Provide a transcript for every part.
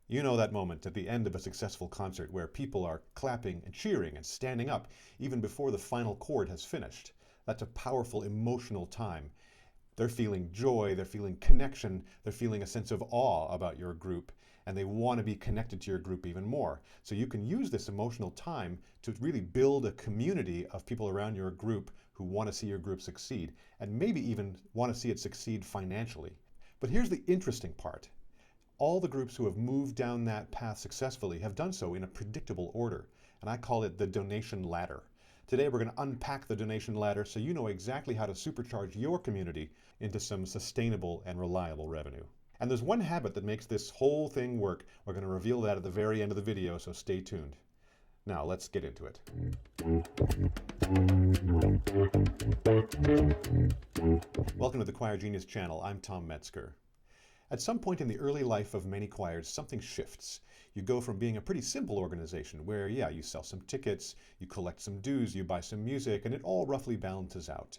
You know that moment at the end of a successful concert where people are clapping and cheering and standing up even before the final chord has finished. That's a powerful emotional time. They're feeling joy, they're feeling connection, they're feeling a sense of awe about your group, and they want to be connected to your group even more. So you can use this emotional time to really build a community of people around your group who want to see your group succeed, and maybe even want to see it succeed financially. But here's the interesting part. All the groups who have moved down that path successfully have done so in a predictable order, and I call it the donation ladder. Today we're going to unpack the donation ladder so you know exactly how to supercharge your community into some sustainable and reliable revenue. And there's one habit that makes this whole thing work. We're going to reveal that at the very end of the video, so stay tuned. Now let's get into it. Welcome to the Choir Genius channel. I'm Tom Metzger. At some point in the early life of many choirs, something shifts. You go from being a pretty simple organization where, yeah, you sell some tickets, you collect some dues, you buy some music, and it all roughly balances out,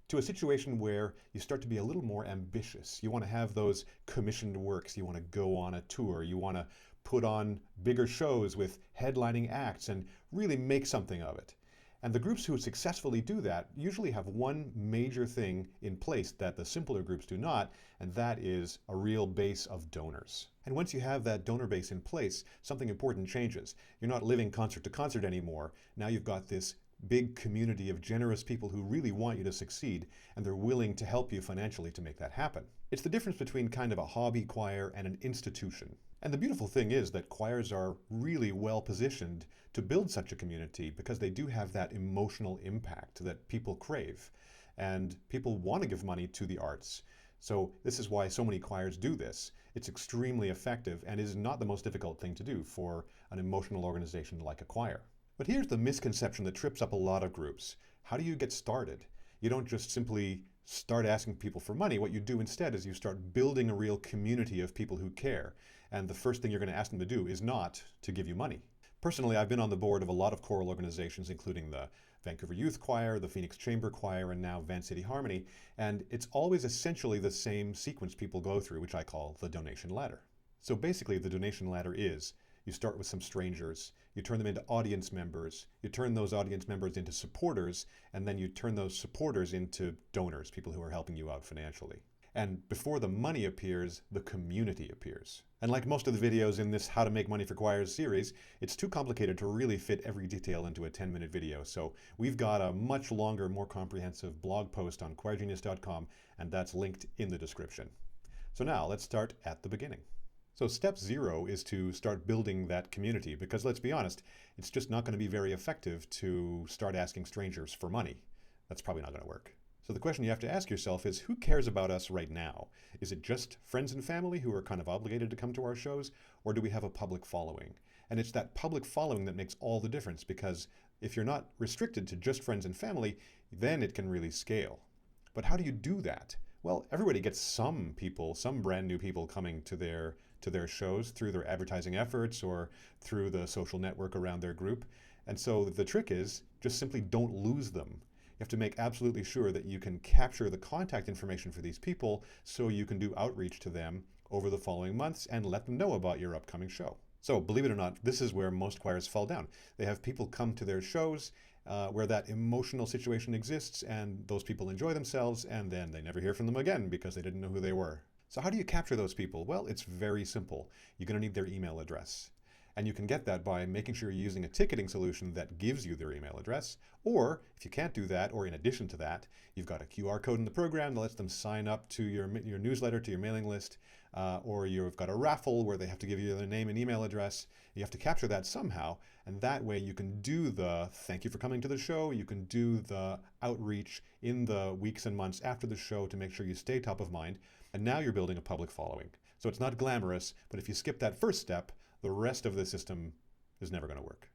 to a situation where you start to be a little more ambitious. You want to have those commissioned works, you want to go on a tour, you want to put on bigger shows with headlining acts and really make something of it. And the groups who successfully do that usually have one major thing in place that the simpler groups do not, and that is a real base of donors. And once you have that donor base in place, something important changes. You're not living concert to concert anymore. Now you've got this big community of generous people who really want you to succeed, and they're willing to help you financially to make that happen. It's the difference between kind of a hobby choir and an institution. And the beautiful thing is that choirs are really well positioned to build such a community because they do have that emotional impact that people crave. And people want to give money to the arts. So this is why so many choirs do this. It's extremely effective and is not the most difficult thing to do for an emotional organization like a choir. But here's the misconception that trips up a lot of groups. How do you get started? You don't just simply start asking people for money. What you do instead is you start building a real community of people who care. And the first thing you're going to ask them to do is not to give you money. Personally, I've been on the board of a lot of choral organizations, including the Vancouver Youth Choir, the Phoenix Chamber Choir, and now Van City Harmony. And it's always essentially the same sequence people go through, which I call the donation ladder. So basically, the donation ladder is you start with some strangers, you turn them into audience members, you turn those audience members into supporters, and then you turn those supporters into donors, people who are helping you out financially. And before the money appears, the community appears. And like most of the videos in this How to Make Money for Choirs series, it's too complicated to really fit every detail into a 10-minute video. So we've got a much longer, more comprehensive blog post on choirgenius.com, and that's linked in the description. So now let's start at the beginning. So step 0 is to start building that community, because let's be honest, it's just not going to be very effective to start asking strangers for money. That's probably not going to work. So the question you have to ask yourself is, who cares about us right now? Is it just friends and family who are kind of obligated to come to our shows, or do we have a public following? And it's that public following that makes all the difference, because if you're not restricted to just friends and family, then it can really scale. But how do you do that? Well, everybody gets some people, some brand new people coming to their shows through their advertising efforts or through the social network around their group. And so the trick is just simply don't lose them. You have to make absolutely sure that you can capture the contact information for these people so you can do outreach to them over the following months and let them know about your upcoming show. So believe it or not, this is where most choirs fall down. They have people come to their shows where that emotional situation exists, and those people enjoy themselves, and then they never hear from them again because they didn't know who they were. So how do you capture those people? Well, it's very simple. You're going to need their email address. And you can get that by making sure you're using a ticketing solution that gives you their email address. Or if you can't do that, or in addition to that, you've got a QR code in the program that lets them sign up to your newsletter, to your mailing list, or you've got a raffle where they have to give you their name and email address. You have to capture that somehow, and that way you can do the thank you for coming to the show, you can do the outreach in the weeks and months after the show to make sure you stay top of mind, and now you're building a public following. So it's not glamorous, but if you skip that first step, the rest of the system is never going to work.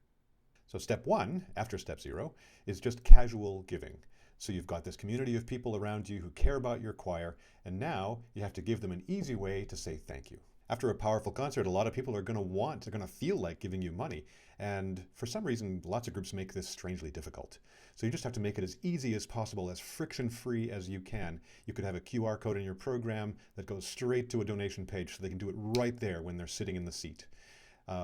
So step 1, after step 0, is just casual giving. So you've got this community of people around you who care about your choir, and now you have to give them an easy way to say thank you. After a powerful concert, a lot of people are going to they're going to feel like giving you money. And for some reason, lots of groups make this strangely difficult. So you just have to make it as easy as possible, as friction-free as you can. You could have a QR code in your program that goes straight to a donation page so they can do it right there when they're sitting in the seat.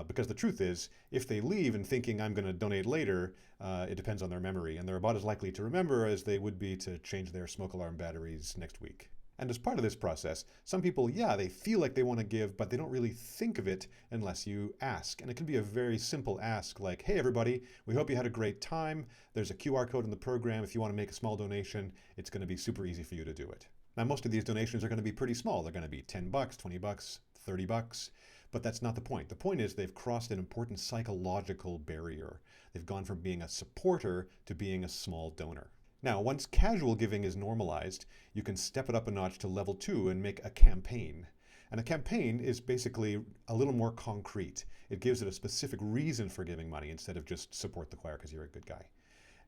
Because the truth is, if they leave and thinking I'm going to donate later, it depends on their memory, and they're about as likely to remember as they would be to change their smoke alarm batteries next week. And as part of this process, some people, yeah, they feel like they want to give, but they don't really think of it unless you ask. And it can be a very simple ask like, hey everybody, we hope you had a great time. There's a QR code in the program. If you want to make a small donation, it's going to be super easy for you to do it. Now, most of these donations are going to be pretty small. They're going to be 10 bucks, 20 bucks, 30 bucks. But that's not the point. The point is they've crossed an important psychological barrier. They've gone from being a supporter to being a small donor. Now, once casual giving is normalized, you can step it up a notch to level 2 and make a campaign. And a campaign is basically a little more concrete. It gives it a specific reason for giving money instead of just support the choir because you're a good guy.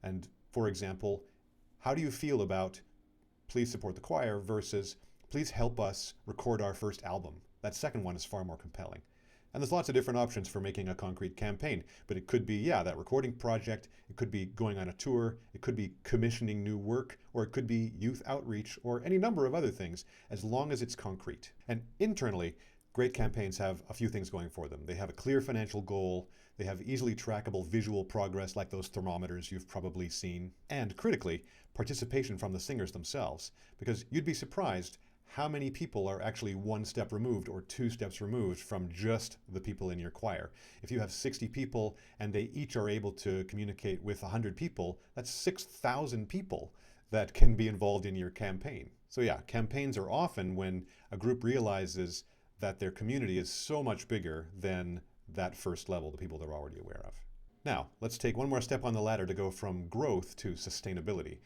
And for example, how do you feel about please support the choir versus please help us record our first album? That second one is far more compelling. And there's lots of different options for making a concrete campaign, but it could be, yeah, that recording project, it could be going on a tour, it could be commissioning new work, or it could be youth outreach, or any number of other things, as long as it's concrete. And internally, great campaigns have a few things going for them. They have a clear financial goal, they have easily trackable visual progress like those thermometers you've probably seen, and critically, participation from the singers themselves, because you'd be surprised how many people are actually one step removed or two steps removed from just the people in your choir. If you have 60 people and they each are able to communicate with 100 people, that's 6,000 people that can be involved in your campaign. So yeah, campaigns are often when a group realizes that their community is so much bigger than that first level, the people they're already aware of. Now, let's take one more step on the ladder to go from growth to sustainability.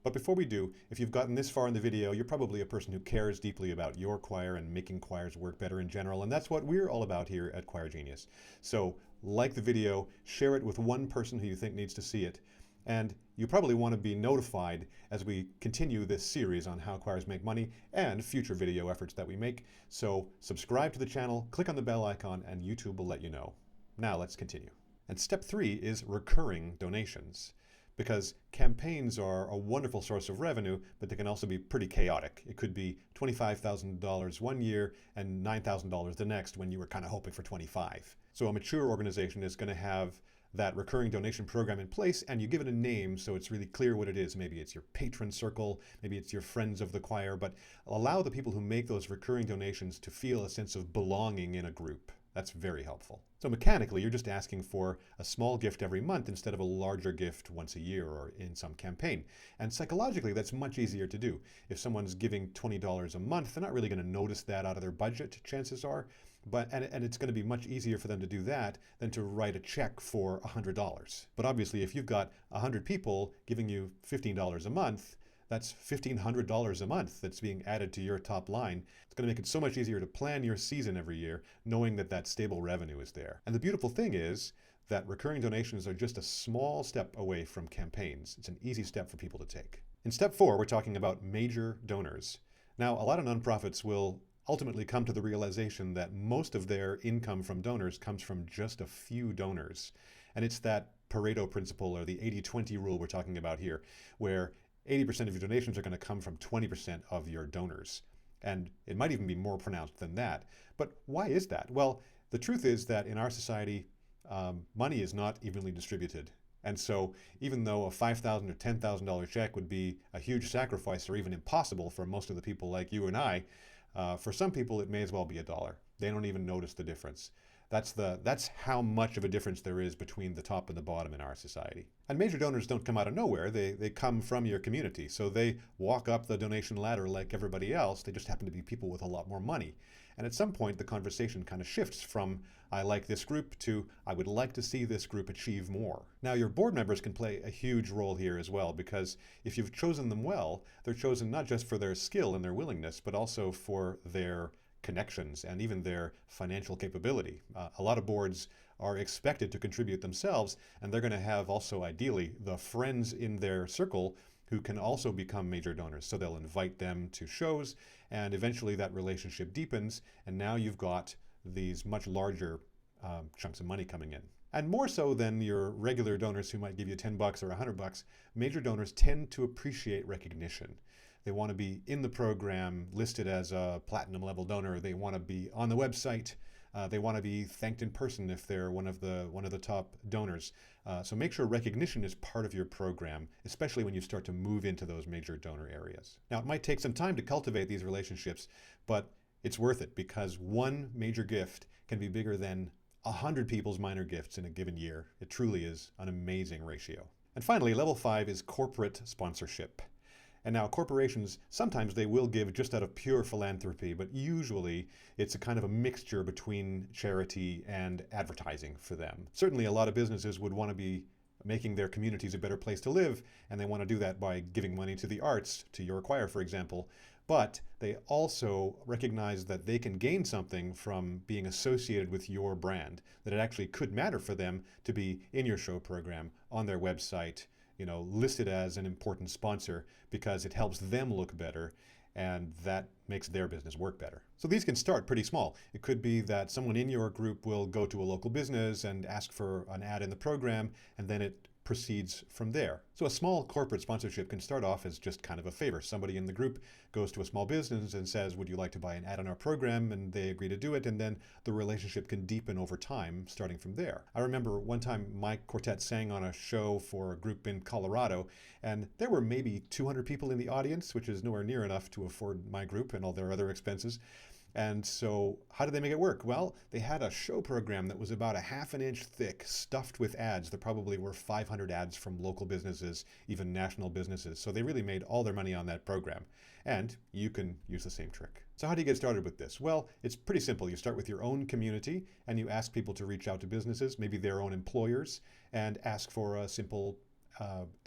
But before we do, if you've gotten this far in the video, you're probably a person who cares deeply about your choir and making choirs work better in general, and that's what we're all about here at Choir Genius. So like the video, share it with one person who you think needs to see it, and you probably want to be notified as we continue this series on how choirs make money and future video efforts that we make. So subscribe to the channel, click on the bell icon, and YouTube will let you know. Now let's continue. And step 3 is recurring donations. Because campaigns are a wonderful source of revenue, but they can also be pretty chaotic. It could be $25,000 one year and $9,000 the next when you were kind of hoping for 25. So a mature organization is going to have that recurring donation program in place, and you give it a name so it's really clear what it is. Maybe it's your patron circle, maybe it's your friends of the choir, but allow the people who make those recurring donations to feel a sense of belonging in a group. That's very helpful. So mechanically, you're just asking for a small gift every month instead of a larger gift once a year or in some campaign. And psychologically, that's much easier to do. If someone's giving $20 a month, they're not really going to notice that out of their budget, chances are. And it's going to be much easier for them to do that than to write a check for $100. But obviously, if you've got 100 people giving you $15 a month, that's $1,500 a month that's being added to your top line. It's going to make it so much easier to plan your season every year, knowing that that stable revenue is there. And the beautiful thing is that recurring donations are just a small step away from campaigns. It's an easy step for people to take. In step 4, we're talking about major donors. Now, a lot of nonprofits will ultimately come to the realization that most of their income from donors comes from just a few donors. And it's that Pareto principle, or the 80-20 rule we're talking about here, where 80% of your donations are going to come from 20% of your donors. And it might even be more pronounced than that. But why is that? Well, the truth is that in our society, money is not evenly distributed. And so even though a $5,000 or $10,000 check would be a huge sacrifice or even impossible for most of the people like you and I, for some people it may as well be $1. They don't even notice the difference. That's how much of a difference there is between the top and the bottom in our society. And major donors don't come out of nowhere. They come from your community. So they walk up the donation ladder like everybody else. They just happen to be people with a lot more money. And at some point, the conversation kind of shifts from, I like this group, to, I would like to see this group achieve more. Now, your board members can play a huge role here as well, because if you've chosen them well, they're chosen not just for their skill and their willingness, but also for their connections and even their financial capability. A lot of boards are expected to contribute themselves, and they're going to have also ideally the friends in their circle who can also become major donors. So they'll invite them to shows, and eventually that relationship deepens, and now you've got these much larger chunks of money coming in. And more so than your regular donors who might give you $10 or $100, major donors tend to appreciate recognition. They want to be in the program, listed as a platinum level donor. They want to be on the website. They want to be thanked in person if they're one of the top donors. So make sure recognition is part of your program, especially when you start to move into those major donor areas. Now, it might take some time to cultivate these relationships, but it's worth it because one major gift can be bigger than 100 people's minor gifts in a given year. It truly is an amazing ratio. And finally, level 5 is corporate sponsorship. And now corporations, sometimes they will give just out of pure philanthropy, but usually it's a kind of a mixture between charity and advertising for them. Certainly a lot of businesses would want to be making their communities a better place to live, and they want to do that by giving money to the arts, to your choir, for example. But they also recognize that they can gain something from being associated with your brand, that it actually could matter for them to be in your show program, on their website, listed as an important sponsor because it helps them look better and that makes their business work better. So these can start pretty small. It could be that someone in your group will go to a local business and ask for an ad in the program, and then it proceeds from there. So a small corporate sponsorship can start off as just kind of a favor. Somebody in the group goes to a small business and says, would you like to buy an ad on our program? And they agree to do it. And then the relationship can deepen over time, starting from there. I remember one time my quartet sang on a show for a group in Colorado, and there were maybe 200 people in the audience, which is nowhere near enough to afford my group and all their other expenses. And so how did they make it work? Well, they had a show program that was about a half an inch thick, stuffed with ads. There probably were 500 ads from local businesses, even national businesses. So they really made all their money on that program. And you can use the same trick. So how do you get started with this? Well, it's pretty simple. You start with your own community and you ask people to reach out to businesses, maybe their own employers, and ask for a simple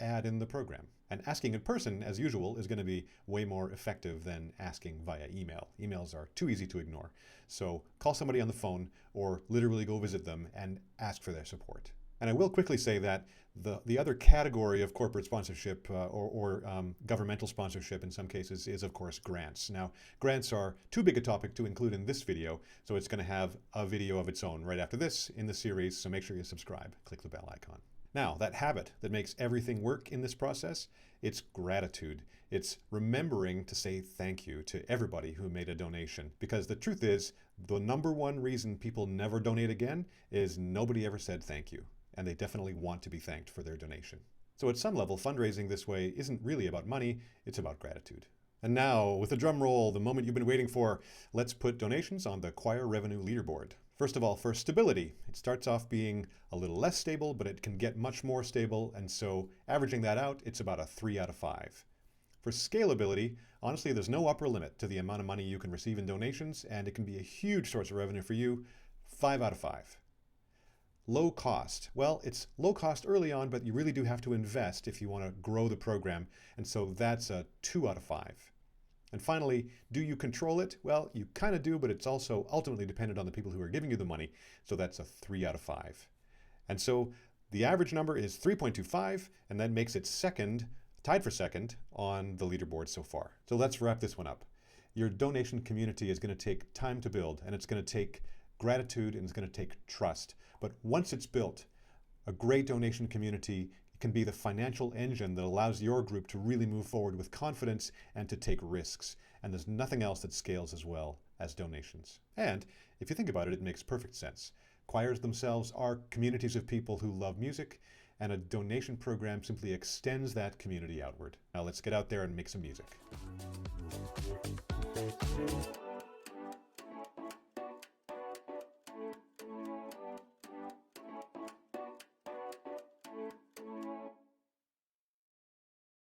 ad in the program. And asking in person, as usual, is going to be way more effective than asking via email. Emails are too easy to ignore. So call somebody on the phone or literally go visit them and ask for their support. And I will quickly say that the other category of corporate sponsorship or governmental sponsorship in some cases is, of course, grants. Now, grants are too big a topic to include in this video, so it's going to have a video of its own right after this in the series, so make sure you subscribe. Click the bell icon. Now, that habit that makes everything work in this process, it's gratitude. It's remembering to say thank you to everybody who made a donation. Because the truth is, the number one reason people never donate again is nobody ever said thank you. And they definitely want to be thanked for their donation. So at some level, fundraising this way isn't really about money, it's about gratitude. And now, with the drum roll, the moment you've been waiting for, let's put donations on the choir revenue leaderboard. First of all, for stability, it starts off being a little less stable, but it can get much more stable. And so averaging that out, it's about a 3 out of 5. For scalability, honestly, there's no upper limit to the amount of money you can receive in donations, and it can be a huge source of revenue for you. 5 out of 5. Low cost. Well, it's low cost early on, but you really do have to invest if you want to grow the program. And so that's a 2 out of 5. And finally, do you control it? Well, you kind of do, but it's also ultimately dependent on the people who are giving you the money. So that's a 3 out of 5. And so the average number is 3.25, and that makes it second, tied for second on the leaderboard so far. So let's wrap this one up. Your donation community is going to take time to build, and it's going to take gratitude, and it's going to take trust. But once it's built, a great donation community can be the financial engine that allows your group to really move forward with confidence and to take risks. And there's nothing else that scales as well as donations. And if you think about it, it makes perfect sense. Choirs themselves are communities of people who love music, and a donation program simply extends that community outward. Now let's get out there and make some music.